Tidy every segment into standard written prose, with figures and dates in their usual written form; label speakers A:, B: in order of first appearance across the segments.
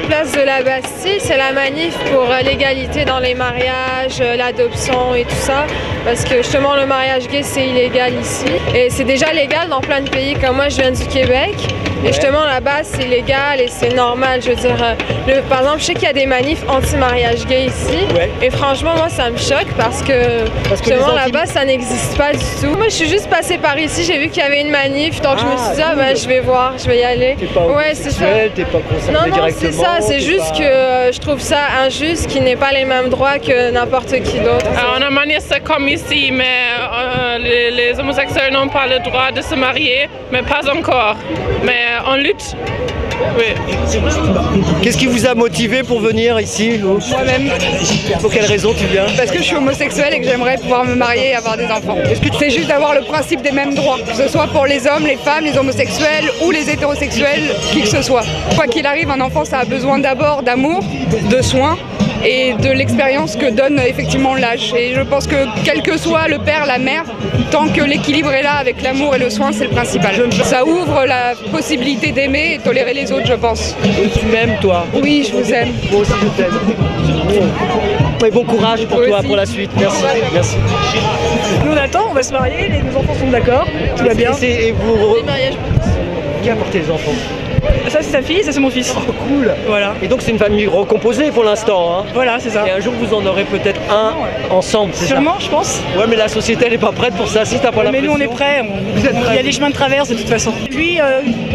A: place de la Bastille, c'est la manif pour l'égalité dans les mariages, l'adoption et tout ça. Parce que justement, le mariage gay, c'est illégal ici. Et c'est déjà légal dans plein de pays, comme moi, je viens du Québec. Et justement, là-bas, c'est légal et c'est normal. Je veux dire, par exemple, je sais qu'il y a des manifs anti-mariage gay ici.
B: Ouais.
A: Et franchement, moi, ça me choque parce que justement, là-bas, ça n'existe pas du tout. Moi, je suis juste passée par ici, j'ai vu qu'il y avait une manif, donc je me suis dit, ah ben, je vais voir, je vais y aller.
B: T'es pas homosexuel, t'es pas concerné directement.
A: Non, c'est ça, c'est juste que je trouve ça injuste qu'ils n'aient pas les mêmes droits que n'importe qui d'autre.
C: On a manière c'est comme ici, mais les homosexuels n'ont pas le droit de se marier, mais pas encore. Mais on lutte. Oui.
B: Qu'est-ce qui vous a motivé pour venir ici?
D: Moi-même.
B: Pour quelle raison tu viens?
D: Parce que je suis homosexuelle et que j'aimerais pouvoir me marier et avoir des enfants. C'est juste d'avoir le principe des mêmes droits, que ce soit pour les hommes, les femmes, les homosexuels ou les hétérosexuels, qui que ce soit. Quoi qu'il arrive, un enfant, ça a besoin d'abord d'amour, de soins et de l'expérience que donne effectivement l'âge. Et je pense que quel que soit le père, la mère, tant que l'équilibre est là avec l'amour et le soin, c'est le principal. Ça ouvre la possibilité d'aimer et tolérer les autres, je pense.
B: Tu m'aimes, toi?
D: Oui, je vous aime.
B: Moi aussi, je t'aime. Et bon courage pour toi, pour la suite. Merci. Merci.
E: Nous on attend, on va se marier, nos enfants sont d'accord, tout va bien.
B: Et vous... Qui a porté les enfants?
E: Ça c'est sa fille, ça c'est mon fils.
B: Oh cool.
E: Voilà.
B: Et donc c'est une famille recomposée pour l'instant, hein?
E: Voilà, c'est ça.
B: Et un jour vous en aurez peut-être un ensemble, c'est ça?
E: Sûrement, je pense.
B: Ouais, mais la société elle est pas prête pour ça, si t'as pas la
E: pression. Mais nous on est prêts, il y a des chemins de traverse de toute façon. Lui,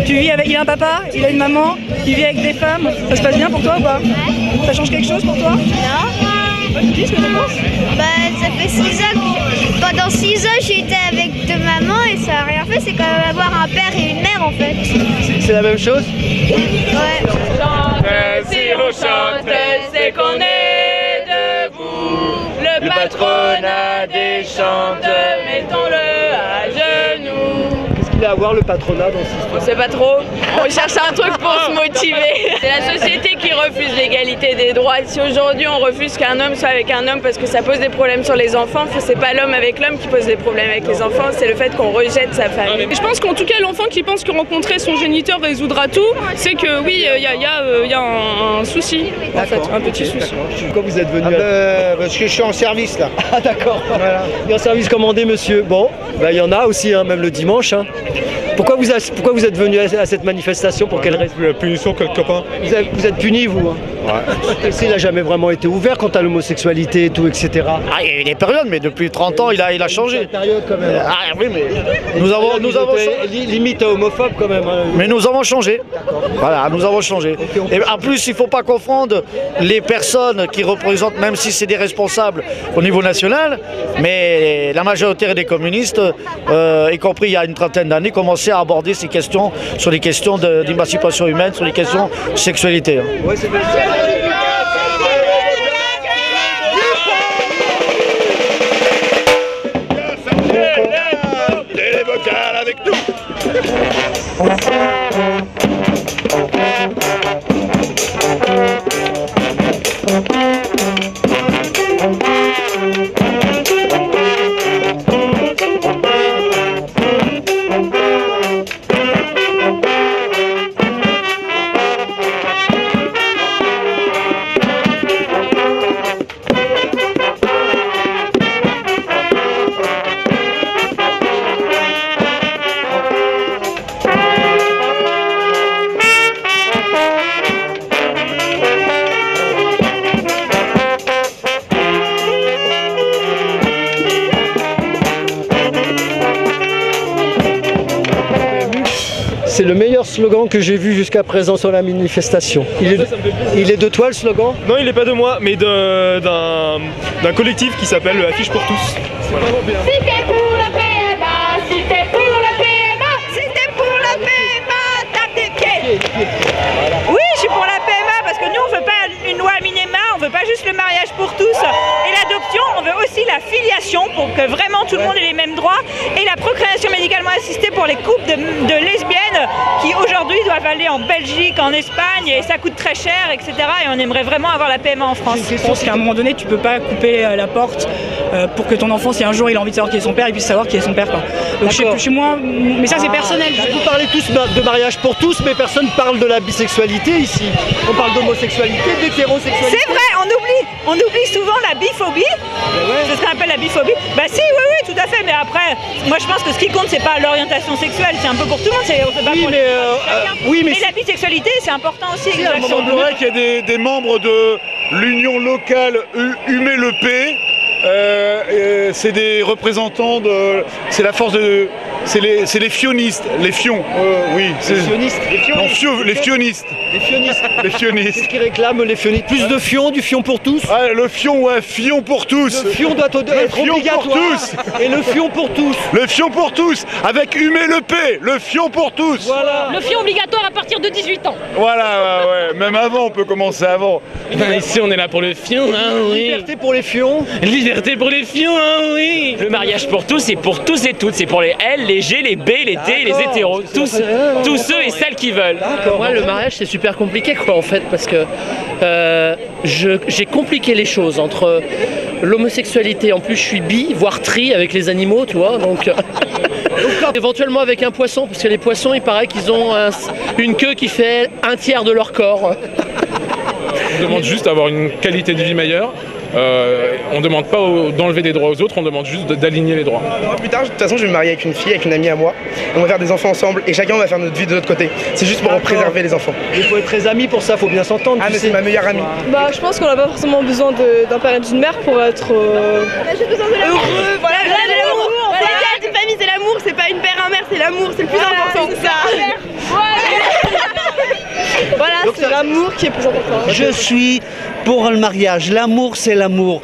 E: tu vis avec, il a un papa, il a une maman, il vit avec des femmes. Ça se passe bien pour toi ou pas? Ça change quelque chose pour toi?
F: Non.
E: Qu'est-ce que tu penses?
F: Bah ça fait 6 ans que pendant 6 ans j'étais avec 2 mamans et ça n'a rien fait, c'est quand même avoir un père et une mère en fait.
B: C'est la même chose?
F: Ouais.
C: Si on chante, c'est qu'on est debout. Le patronat des chants, mettons-le à genoux.
B: Qu'est-ce qu'il a à voir le patronat dans cette histoire?
C: On sait pas trop. On cherche un truc pour se motiver. C'est la société qui refuse l'égalité des droits. Si aujourd'hui on refuse qu'un homme soit avec un homme parce que ça pose des problèmes sur les enfants, c'est pas l'homme avec l'homme qui pose des problèmes avec les enfants, c'est le fait qu'on rejette sa famille.
E: Je pense qu'en tout cas l'enfant qui pense que rencontrer son géniteur résoudra tout, c'est que oui, il y a un souci, en fait, un petit souci.
B: Pourquoi vous êtes venu?
G: Parce que je suis en service là.
B: Ah d'accord. Voilà. Il y a un service commandé, monsieur. Bon, il y en a aussi, hein, même le dimanche. Hein. Pourquoi vous êtes venu à cette manifestation? Pour quelle raison?
G: La punition quelque part.
B: Vous êtes puni, vous? Ouais. Il n'a jamais vraiment été ouvert quant à l'homosexualité et tout, etc.
G: Ah, il y a eu des périodes, mais depuis 30 ans, il a changé.
B: Une période quand même.
G: Ah oui, mais nous avons
B: limite homophobe quand même. Hein.
G: Mais nous avons changé. Voilà, nous avons changé. Et en plus, il ne faut pas confondre les personnes qui représentent, même si c'est des responsables au niveau national, mais la majorité des communistes, y compris il y a une trentaine d'années, commençaient à aborder ces questions sur les questions d'émancipation humaine, sur les questions de sexualité.
B: Ouais, c'est bien.
G: Les vocales avec nous.
B: C'est le meilleur slogan que j'ai vu jusqu'à présent sur la manifestation. Il est de toi le slogan?
H: Non, il n'est pas de moi, mais d'un collectif qui s'appelle Affiche pour tous.
F: Si t'es pour le PMA, si t'es pour le PMA, si t'es pour le PMA, tape des pieds.
E: Oui, je suis pour la PMA parce que nous on veut pas une loi minima, on veut pas juste le mariage pour tous et l'adoption, on veut aussi la filiation pour que vraiment tout le monde ait les mêmes droits et la procréation médicalement assistée pour les couples de lesbiennes qui aujourd'hui doivent aller en Belgique, en Espagne et ça coûte très cher, etc. Et on aimerait vraiment avoir la PMA en France.
I: Je pense qu'à un moment donné tu peux pas couper la porte
E: pour que ton enfant, si un jour il a envie de savoir qui est son père, il puisse savoir qui est son père, quoi. Donc je suis moins, mais ça c'est personnel.
B: Vous parlez tous de mariage pour tous, mais personne ne parle de la bisexualité ici. On parle d'homosexualité, d'hétérosexualité.
E: C'est vrai, on oublie souvent la biphobie. C'est ce qu'on appelle la biphobie. Bah si, oui, tout à fait. Mais après, moi je pense que ce qui compte, c'est pas l'orientation sexuelle, c'est un peu pour tout le monde. Mais la bisexualité, c'est important aussi.
I: Il semblerait qu'il y ait des membres de l'union locale UME-LEP. C'est des représentants de. C'est la force de. C'est les fionistes. Les fions. Oui.
B: Les fionistes.
I: Les fionistes.
B: Les fionistes.
I: Les fionistes.
B: Qu'est-ce qu'ils réclament les fionistes? Plus de fions, du fion pour tous.
I: Ouais, le fion, ouais, fion pour tous.
B: Le fion doit être obligatoire.
I: Pour tous.
B: Et le fion pour tous.
I: Le fion pour tous. Avec UME-LEP. Le fion pour tous.
J: Voilà. Le fion obligatoire à partir de 18 ans.
I: Voilà, ouais. Même avant, on peut commencer avant.
K: Ici, on est là pour le fion, hein, oui.
B: Liberté pour les fions.
K: Liberté pour les fions, hein, oui. Le mariage pour tous, c'est pour tous et toutes. C'est pour les L, les G, les B, les T, les hétéros. Tous ceux et celles qui veulent.
L: Moi, le mariage, c'est super compliqué, quoi, en fait, parce que j'ai compliqué les choses entre l'homosexualité. En plus, je suis bi, voire tri avec les animaux, tu vois, donc... éventuellement avec un poisson, parce que les poissons, il paraît qu'ils ont une queue qui fait 1/3 de leur corps.
M: On demande juste d'avoir une qualité de vie meilleure. On ne demande pas d'enlever des droits aux autres, on demande juste d'aligner les droits.
N: Moi, plus tard, de toute façon, je vais me marier avec une fille, avec une amie à moi. On va faire des enfants ensemble et chacun va faire notre vie de notre côté. C'est juste pour préserver les enfants.
B: Il faut être très amis pour ça, il faut bien s'entendre.
N: Ah, mais c'est ma meilleure amie.
A: Bah, je pense qu'on n'a pas forcément besoin d'un père et d'une mère pour être heureux.
C: Voilà, l'amour. L'idéal d'une famille, c'est l'amour, c'est pas une père, un mère, c'est l'amour, c'est le plus important.
A: C'est ça. Voilà, c'est l'amour qui est plus important.
O: Je suis pour le mariage. L'amour, c'est l'amour.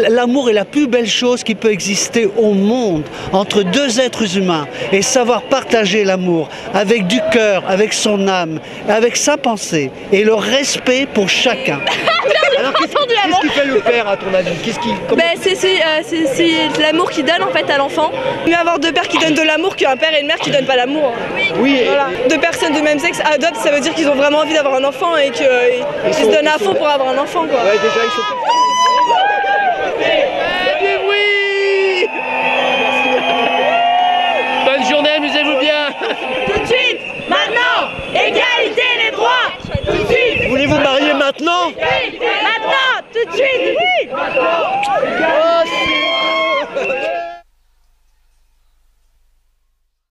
O: L'amour est la plus belle chose qui peut exister au monde entre deux êtres humains. Et savoir partager l'amour avec du cœur, avec son âme, avec sa pensée et le respect pour chacun.
B: Alors qu'est-ce qui fait le père à ton avis?
C: C'est l'amour qui donne en fait à l'enfant. Mieux avoir deux pères qui donnent de l'amour qu'un père et une mère qui donnent pas l'amour.
B: Oui.
C: Voilà. Deux personnes de même sexe adoptent, ça veut dire qu'ils ont vraiment envie d'avoir un enfant et qu'ils se donnent à fond pour avoir un enfant, quoi.
B: Ouais, déjà ils sont...
L: Oui. Bonne journée, amusez-vous bien.
F: Tout de suite, maintenant, égalité les droits. Tout de suite.
B: Voulez-vous marier maintenant?